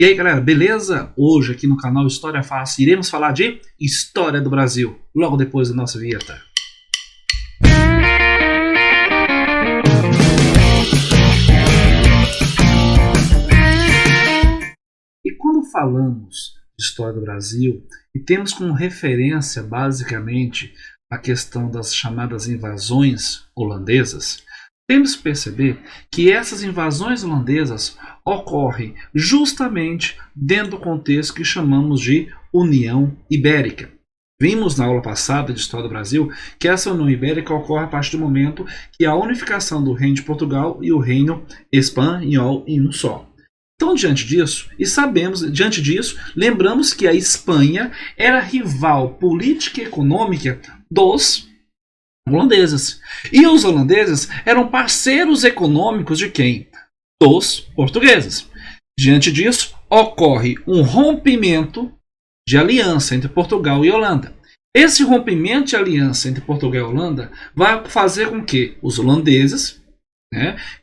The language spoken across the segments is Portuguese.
E aí galera, beleza? Hoje aqui no canal História Fácil iremos falar de História do Brasil, logo depois da nossa vinheta. E quando falamos de História do Brasil, e temos como referência basicamente a questão das chamadas invasões holandesas, temos que perceber que essas invasões holandesas ocorrem justamente dentro do contexto que chamamos de União Ibérica. Vimos na aula passada de História do Brasil que essa União Ibérica ocorre a partir do momento que a unificação do Reino de Portugal e o Reino Espanhol em um só. Então, diante disso, lembramos que a Espanha era rival política e econômica dos holandeses. E os holandeses eram parceiros econômicos de quem? Dos portugueses. Diante disso, ocorre um rompimento de aliança entre Portugal e Holanda. Esse rompimento de aliança entre Portugal e Holanda vai fazer com que os holandeses,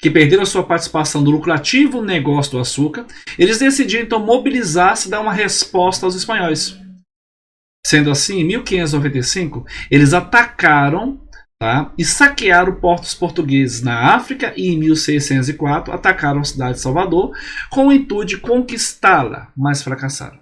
que perderam a sua participação no lucrativo negócio do açúcar, eles decidiram então mobilizar-se e dar uma resposta aos espanhóis. Sendo assim, em 1595, eles atacaram e saquearam portos portugueses na África e em 1604 atacaram a cidade de Salvador com o intuito de conquistá-la, mas fracassaram.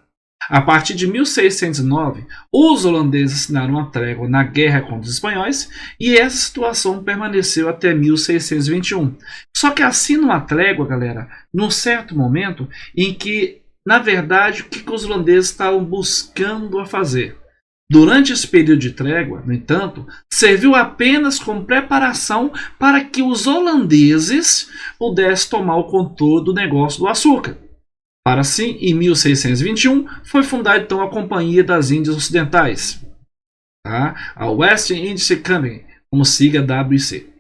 A partir de 1609, os holandeses assinaram uma trégua na guerra contra os espanhóis e essa situação permaneceu até 1621. Só que assinam uma trégua, galera, num certo momento em que, na verdade, o que os holandeses estavam buscando a fazer? Durante esse período de trégua, no entanto, serviu apenas como preparação para que os holandeses pudessem tomar o controle do negócio do açúcar. Para assim, em 1621, foi fundada então a Companhia das Índias Ocidentais, a West India Company, como sigla WIC,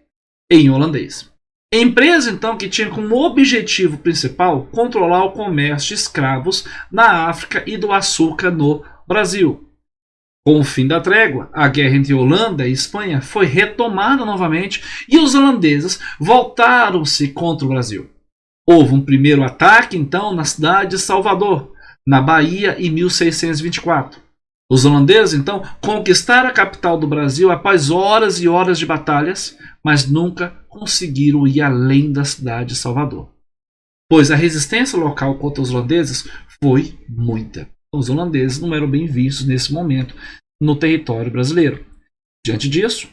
em holandês. Empresa então que tinha como objetivo principal controlar o comércio de escravos na África e do açúcar no Brasil. Com o fim da trégua, a guerra entre Holanda e Espanha foi retomada novamente e os holandeses voltaram-se contra o Brasil. Houve um primeiro ataque, então, na cidade de Salvador, na Bahia, em 1624. Os holandeses, então, conquistaram a capital do Brasil após horas e horas de batalhas, mas nunca conseguiram ir além da cidade de Salvador, pois a resistência local contra os holandeses foi muita. Os holandeses não eram bem vistos nesse momento no território brasileiro. Diante disso,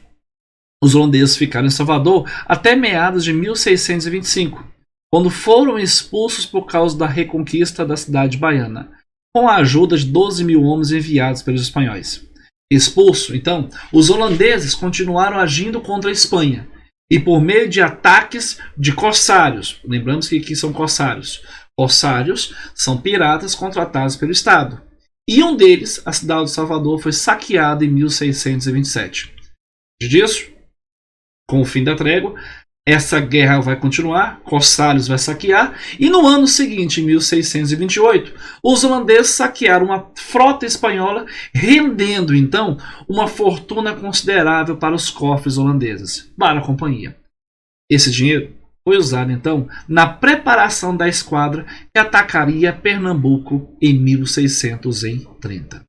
os holandeses ficaram em Salvador até meados de 1625, quando foram expulsos por causa da reconquista da cidade baiana, com a ajuda de 12 mil homens enviados pelos espanhóis. Expulsos, então, os holandeses continuaram agindo contra a Espanha, e por meio de ataques de corsários, lembramos que aqui são corsários. Corsários são piratas contratados pelo Estado. E um deles, a cidade de Salvador, foi saqueada em 1627. Disso, com o fim da trégua, essa guerra vai continuar, corsários vai saquear, e no ano seguinte, em 1628, os holandeses saquearam uma frota espanhola, rendendo então uma fortuna considerável para os cofres holandeses, para a companhia. Esse dinheiro foi usado então na preparação da esquadra que atacaria Pernambuco em 1630.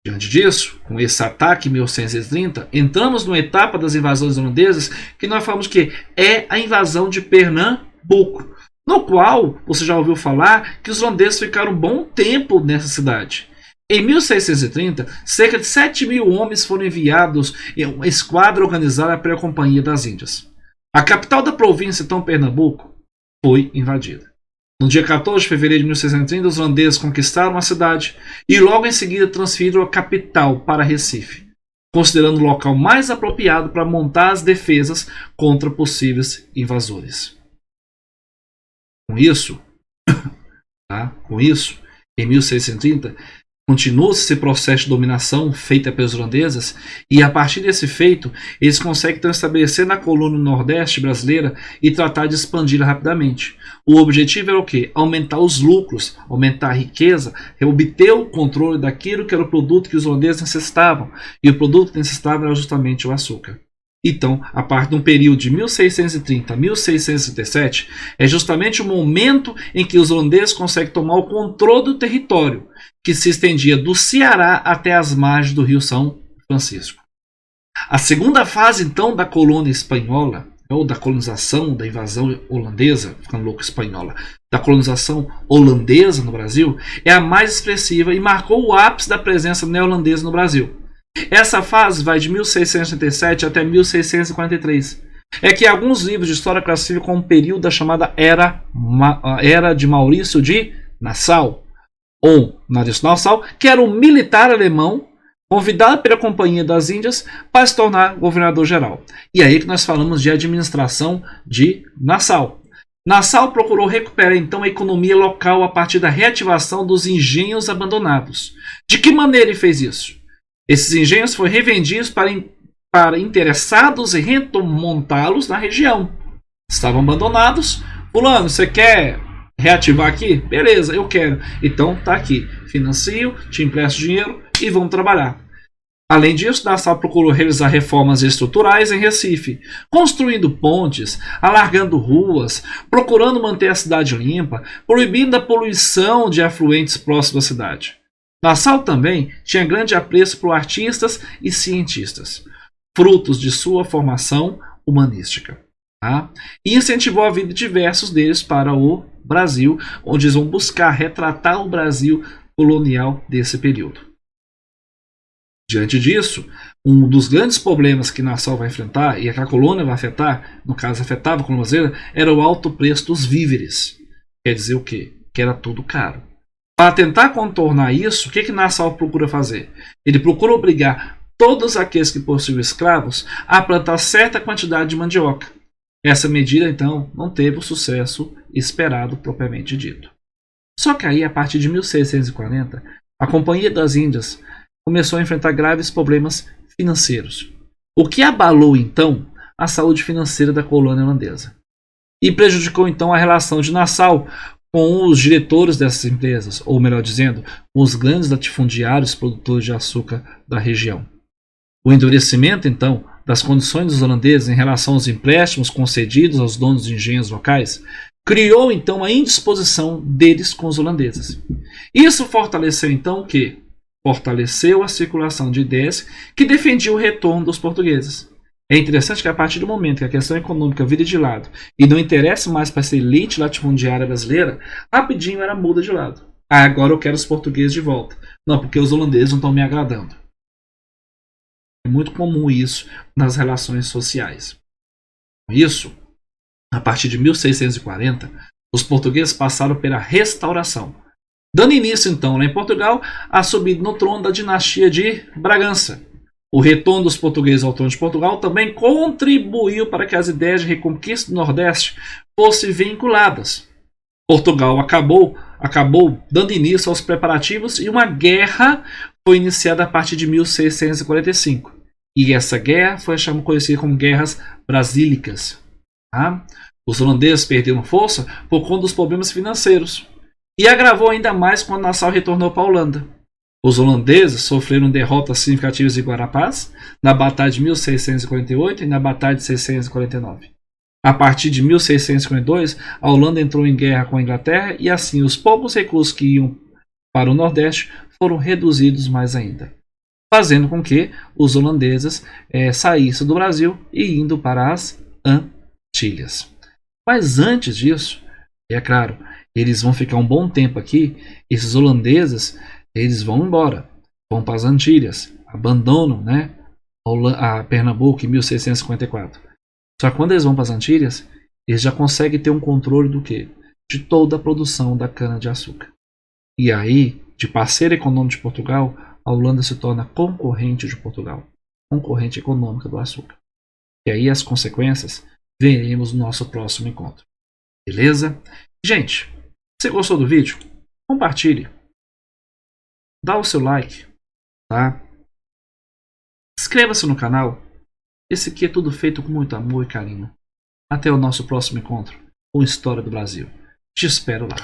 Diante disso, com esse ataque em 1630, entramos numa etapa das invasões holandesas que nós falamos que é a invasão de Pernambuco, no qual você já ouviu falar que os holandeses ficaram um bom tempo nessa cidade. Em 1630, cerca de 7 mil homens foram enviados em uma esquadra organizada pela Companhia das Índias. A capital da província, então Pernambuco, foi invadida. No dia 14 de fevereiro de 1630, os holandeses conquistaram a cidade e logo em seguida transferiram a capital para Recife, considerando o local mais apropriado para montar as defesas contra possíveis invasores. Com isso, em 1630, continua-se esse processo de dominação feita pelos holandeses e a partir desse feito eles conseguem então estabelecer na colônia nordeste brasileira e tratar de expandi-la rapidamente. O objetivo era o quê? Aumentar os lucros, aumentar a riqueza, obter o controle daquilo que era o produto que os holandeses necessitavam, e o produto que necessitavam era justamente o açúcar. Então, a partir de um período de 1630 a 1637, é justamente o momento em que os holandeses conseguem tomar o controle do território, que se estendia do Ceará até as margens do Rio São Francisco. A segunda fase, então, da colônia espanhola, ou da colonização, da invasão holandesa, ficando louco espanhola, da colonização holandesa no Brasil, é a mais expressiva e marcou o ápice da presença neerlandesa no Brasil. Essa fase vai de 1667 até 1643. É que alguns livros de história classificam como um período da chamada Era de Maurício de Nassau, ou Maurício Nassau, que era um militar alemão convidado pela Companhia das Índias para se tornar governador-geral. E aí que nós falamos de administração de Nassau. Nassau procurou recuperar então a economia local a partir da reativação dos engenhos abandonados. De que maneira ele fez isso? Esses engenhos foram revendidos para interessados em remontá-los na região. Estavam abandonados. Fulano, você quer reativar aqui? Beleza, eu quero. Então tá aqui. Financio, te empresto dinheiro e vamos trabalhar. Além disso, Nassau procurou realizar reformas estruturais em Recife, construindo pontes, alargando ruas, procurando manter a cidade limpa, proibindo a poluição de afluentes próximos à cidade. Nassau também tinha grande apreço por artistas e cientistas, frutos de sua formação humanística. Tá? E incentivou a vida de diversos deles para o Brasil, onde eles vão buscar retratar o Brasil colonial desse período. Diante disso, um dos grandes problemas que Nassau vai enfrentar, e que a colônia vai afetar, no caso afetava a colônia brasileira, era o alto preço dos víveres. Quer dizer o quê? Que era tudo caro. Para tentar contornar isso, o que Nassau procura fazer? Ele procura obrigar todos aqueles que possuíam escravos a plantar certa quantidade de mandioca. Essa medida, então, não teve o sucesso esperado propriamente dito. Só que aí, a partir de 1640, a Companhia das Índias começou a enfrentar graves problemas financeiros, o que abalou então a saúde financeira da colônia holandesa e prejudicou então a relação de Nassau com os diretores dessas empresas, ou melhor dizendo, com os grandes latifundiários produtores de açúcar da região. O endurecimento então das condições dos holandeses em relação aos empréstimos concedidos aos donos de engenhos locais criou então a indisposição deles com os holandeses. Isso fortaleceu então o quê? Fortaleceu a circulação de ideias que defendiam o retorno dos portugueses. É interessante que a partir do momento que a questão econômica vira de lado e não interessa mais para essa elite latifundiária brasileira, rapidinho ela muda de lado. Ah, agora eu quero os portugueses de volta. Não, porque os holandeses não estão me agradando. É muito comum isso nas relações sociais. Isso, a partir de 1640, os portugueses passaram pela restauração, dando início, então, lá em Portugal, à subida no trono da dinastia de Bragança. O retorno dos portugueses ao trono de Portugal também contribuiu para que as ideias de reconquista do Nordeste fossem vinculadas. Portugal acabou dando início aos preparativos e uma guerra foi iniciada a partir de 1645. E essa guerra foi conhecida como Guerras Brasílicas. Tá? Os holandeses perderam força por conta dos problemas financeiros. E agravou ainda mais quando Nassau retornou para a Holanda. Os holandeses sofreram derrotas significativas em Guarapaz, na Batalha de 1648 e na Batalha de 1649. A partir de 1652, a Holanda entrou em guerra com a Inglaterra e assim os poucos recursos que iam para o Nordeste foram reduzidos mais ainda, fazendo com que os holandeses saíssem do Brasil e indo para as Antilhas. Mas antes disso, é claro, eles vão ficar um bom tempo aqui. Esses holandeses, eles vão embora, vão para as Antilhas, abandonam, a Pernambuco em 1654. Só que quando eles vão para as Antilhas, eles já conseguem ter um controle do quê? De toda a produção da cana-de-açúcar. E aí, de parceiro econômico de Portugal, a Holanda se torna concorrente de Portugal, concorrente econômica do açúcar. E aí as consequências veremos no nosso próximo encontro. Beleza? Gente, se você gostou do vídeo, compartilhe. Dá o seu like, tá? Inscreva-se no canal. Esse aqui é tudo feito com muito amor e carinho. Até o nosso próximo encontro com História do Brasil. Te espero lá.